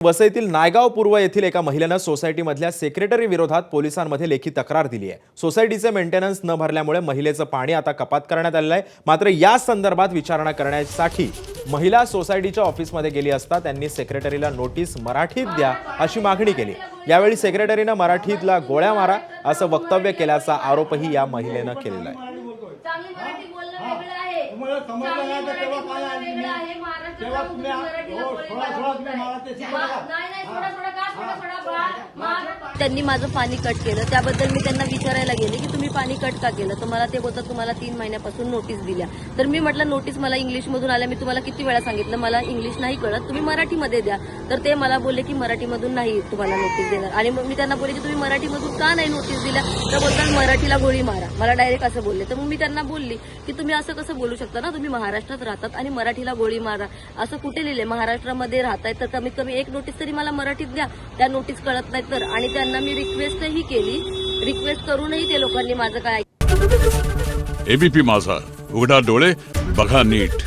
वसईतील नायगाव पूर्व येथील एका महिलेने सोसायटीमधल्या सेक्रेटरी विरोधात पोलिसांमध्ये लेखी तक्रार दिली आहे। सोसायटीचे मेंटेनन्स न भरल्यामुळे महिलेचं पाणी आता कपात करण्यात आलेलं आहे। मात्र या संदर्भात विचारणा करण्यासाठी महिला सोसायटीच्या ऑफिसमध्ये गेली असता त्यांनी सेक्रेटरीला नोटीस मराठीत द्या अशी मागणी केली। यावेळी सेक्रेटरीने मराठीतला गोळ्या मारा असं वक्तव्य केल्याचा आरोपही या महिलेने केलेला आहे। त्यांनी माझं पाणी कट केलं, त्याबद्दल मी त्यांना विचारायला गेले की तुम्ही पाणी कट का केलं, तर मला ते बोलतात तुम्हाला 3 महिन्यापासून नोटीस दिल्या। तर मी म्हटलं नोटीस मला इंग्लिश मधून आल्या, मी तुम्हाला किती वेळा सांगितलं मला इंग्लिश नाही कळत, तुम्ही मराठीमध्ये द्या। तर ते मला बोलले की मराठीमधून नाही तुम्हाला नोटीस देणार। आणि मग मी त्यांना बोलले की तुम्ही मराठीमधून का नाही नोटीस दिल्या, तर बोलतात मराठीला गोळी मारा, मला डायरेक्ट असं बोलले। तर मग मी त्यांना बोलली की तुम्ही असं कसं बोलू शकता ना, तुम्ही महाराष्ट्रात राहतात आणि मराठीला गोळी मारा असं कुठे लिहिलंय, महाराष्ट्रामध्ये राहताय तर कमीत कमी एक नोटीस तरी मला मराठीत द्या, त्या नोटीस कळत नाही तर। आणि त्यांना मी रिक्वेस्टही केली, रिक्वेस्ट करूनही ते लोकांनी माझं काय एबीपी माझा, उघडा डोळे बघा नीट।